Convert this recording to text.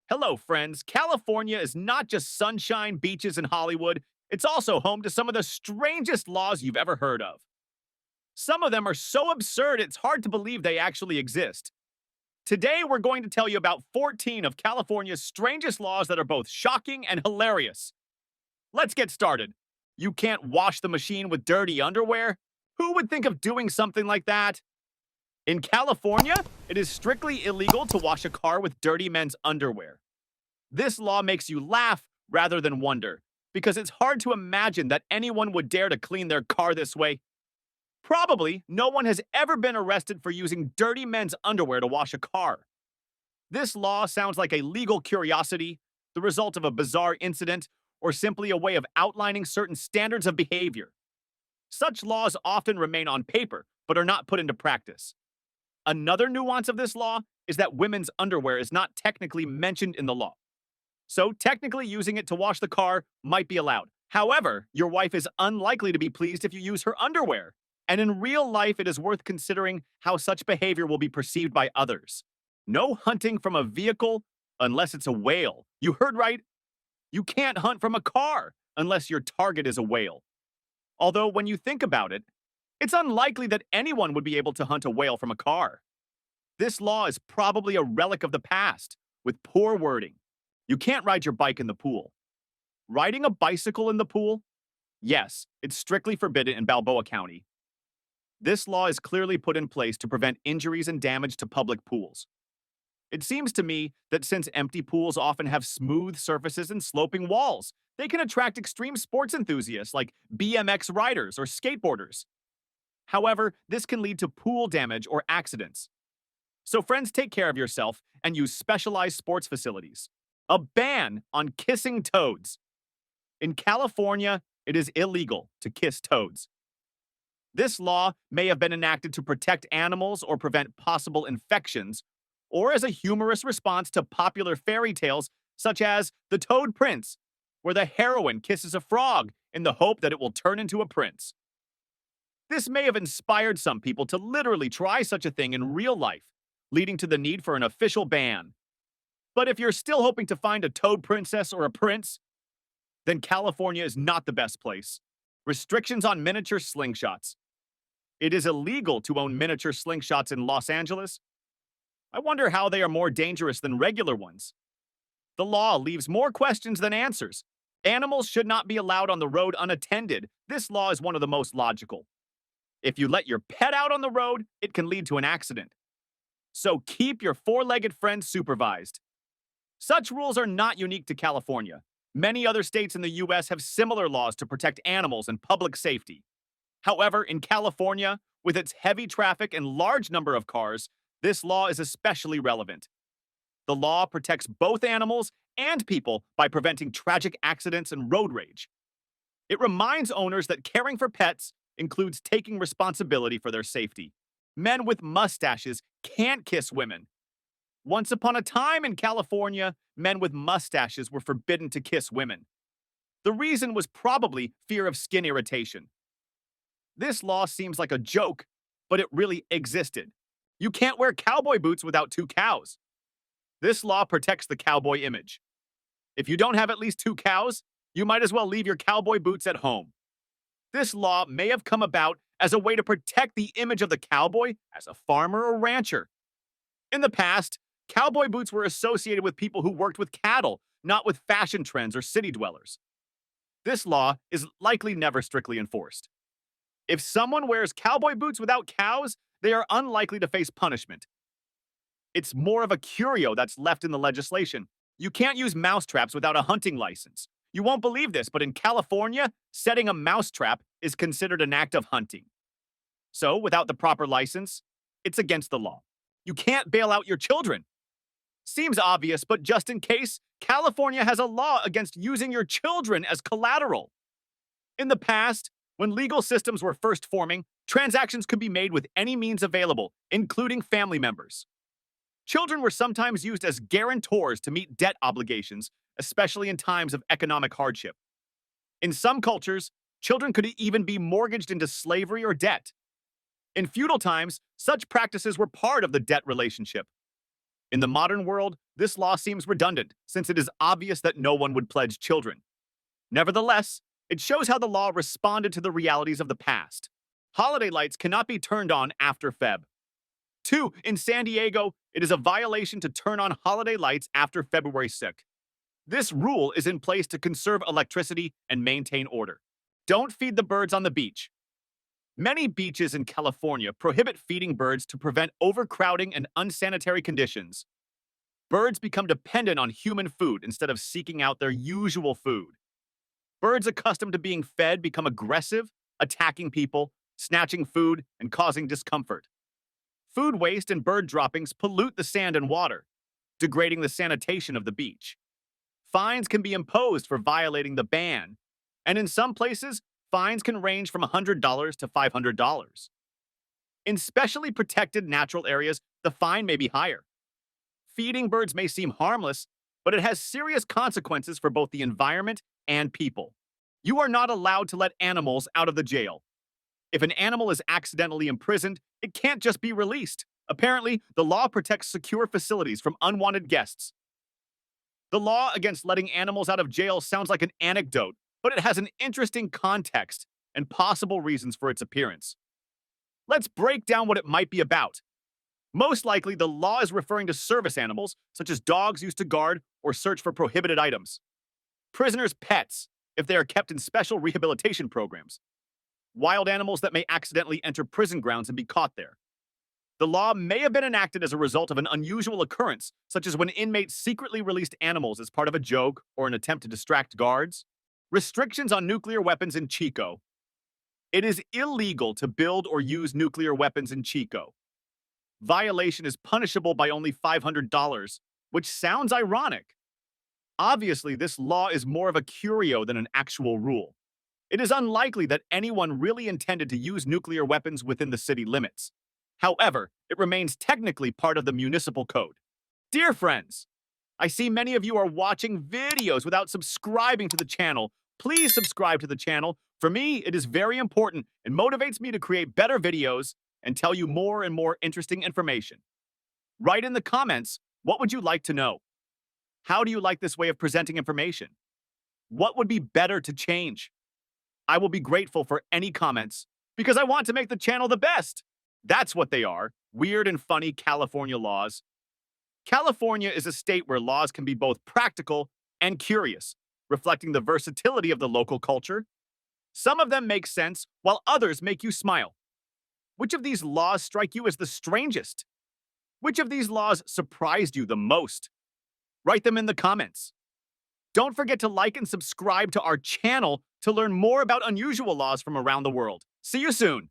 Hello, friends. California is not just sunshine, beaches, and Hollywood. It's also home to some of the strangest laws you've ever heard of. Some of them are so absurd it's hard to believe they actually exist. Today, we're going to tell you about 14 of California's strangest laws that are both shocking and hilarious. Let's get started. You can't wash the machine with dirty underwear? Who would think of doing something like that? In California, it is strictly illegal to wash a car with dirty men's underwear. This law makes you laugh rather than wonder, because it's hard to imagine that anyone would dare to clean their car this way. Probably no one has ever been arrested for using dirty men's underwear to wash a car. This law sounds like a legal curiosity, the result of a bizarre incident, or simply a way of outlining certain standards of behavior. Such laws often remain on paper, but are not put into practice. Another nuance of this law is that women's underwear is not technically mentioned in the law. So, technically, using it to wash the car might be allowed. However, your wife is unlikely to be pleased if you use her underwear. And in real life, it is worth considering how such behavior will be perceived by others. No hunting from a vehicle unless it's a whale. You heard right. You can't hunt from a car unless your target is a whale. Although, when you think about it, it's unlikely that anyone would be able to hunt a whale from a car. This law is probably a relic of the past, with poor wording. You can't ride your bike in the pool. Riding a bicycle in the pool? Yes, it's strictly forbidden in Balboa County. This law is clearly put in place to prevent injuries and damage to public pools. It seems to me that since empty pools often have smooth surfaces and sloping walls, they can attract extreme sports enthusiasts like BMX riders or skateboarders. However, this can lead to pool damage or accidents. So, friends, take care of yourself and use specialized sports facilities. A ban on kissing toads. In California, it is illegal to kiss toads. This law may have been enacted to protect animals or prevent possible infections, or as a humorous response to popular fairy tales such as The Toad Prince, where the heroine kisses a frog in the hope that it will turn into a prince. This may have inspired some people to literally try such a thing in real life, leading to the need for an official ban. But if you're still hoping to find a toad princess or a prince, then California is not the best place. Restrictions on miniature slingshots. It is illegal to own miniature slingshots in Los Angeles. I wonder how they are more dangerous than regular ones. The law leaves more questions than answers. Animals should not be allowed on the road unattended. This law is one of the most logical. If you let your pet out on the road, it can lead to an accident. So keep your four-legged friends supervised. Such rules are not unique to California. Many other states in the U.S. have similar laws to protect animals and public safety. However, in California, with its heavy traffic and large number of cars, this law is especially relevant. The law protects both animals and people by preventing tragic accidents and road rage. It reminds owners that caring for pets includes taking responsibility for their safety. Men with mustaches can't kiss women. Once upon a time in California, men with mustaches were forbidden to kiss women. The reason was probably fear of skin irritation. This law seems like a joke, but it really existed. You can't wear cowboy boots without two cows. This law protects the cowboy image. If you don't have at least two cows, you might as well leave your cowboy boots at home. This law may have come about as a way to protect the image of the cowboy as a farmer or rancher. In the past, cowboy boots were associated with people who worked with cattle, not with fashion trends or city dwellers. This law is likely never strictly enforced. If someone wears cowboy boots without cows, they are unlikely to face punishment. It's more of a curio that's left in the legislation. You can't use mousetraps without a hunting license. You won't believe this, but in California, setting a mousetrap is considered an act of hunting. So, without the proper license, it's against the law. You can't bail out your children. Seems obvious, but just in case, California has a law against using your children as collateral. In the past, when legal systems were first forming, transactions could be made with any means available, including family members. Children were sometimes used as guarantors to meet debt obligations, especially in times of economic hardship. In some cultures, children could even be mortgaged into slavery or debt. In feudal times, such practices were part of the debt relationship. In the modern world, this law seems redundant since it is obvious that no one would pledge children. Nevertheless, it shows how the law responded to the realities of the past. Holiday lights cannot be turned on after Feb. 2. In San Diego, it is a violation to turn on holiday lights after February 6th. This rule is in place to conserve electricity and maintain order. Don't feed the birds on the beach. Many beaches in California prohibit feeding birds to prevent overcrowding and unsanitary conditions. Birds become dependent on human food instead of seeking out their usual food. Birds accustomed to being fed become aggressive, attacking people, snatching food, and causing discomfort. Food waste and bird droppings pollute the sand and water, degrading the sanitation of the beach. Fines can be imposed for violating the ban, and in some places, fines can range from $100 to $500. In specially protected natural areas, the fine may be higher. Feeding birds may seem harmless, but it has serious consequences for both the environment and people. You are not allowed to let animals out of the jail. If an animal is accidentally imprisoned, it can't just be released. Apparently, the law protects secure facilities from unwanted guests. The law against letting animals out of jail sounds like an anecdote, but it has an interesting context and possible reasons for its appearance. Let's break down what it might be about. Most likely, the law is referring to service animals, such as dogs used to guard or search for prohibited items. Prisoners' pets, if they are kept in special rehabilitation programs. Wild animals that may accidentally enter prison grounds and be caught there. The law may have been enacted as a result of an unusual occurrence, such as when inmates secretly released animals as part of a joke or an attempt to distract guards. Restrictions on nuclear weapons in Chico. It is illegal to build or use nuclear weapons in Chico. Violation is punishable by only $500, which sounds ironic. Obviously, this law is more of a curio than an actual rule. It is unlikely that anyone really intended to use nuclear weapons within the city limits. However, it remains technically part of the municipal code. Dear friends, I see many of you are watching videos without subscribing to the channel. Please subscribe to the channel. For me, it is very important and motivates me to create better videos and tell you more and more interesting information. Write in the comments, what would you like to know? How do you like this way of presenting information? What would be better to change? I will be grateful for any comments because I want to make the channel the best. That's what they are, weird and funny California laws. California is a state where laws can be both practical and curious, reflecting the versatility of the local culture. Some of them make sense, while others make you smile. Which of these laws strike you as the strangest? Which of these laws surprised you the most? Write them in the comments. Don't forget to like and subscribe to our channel to learn more about unusual laws from around the world. See you soon!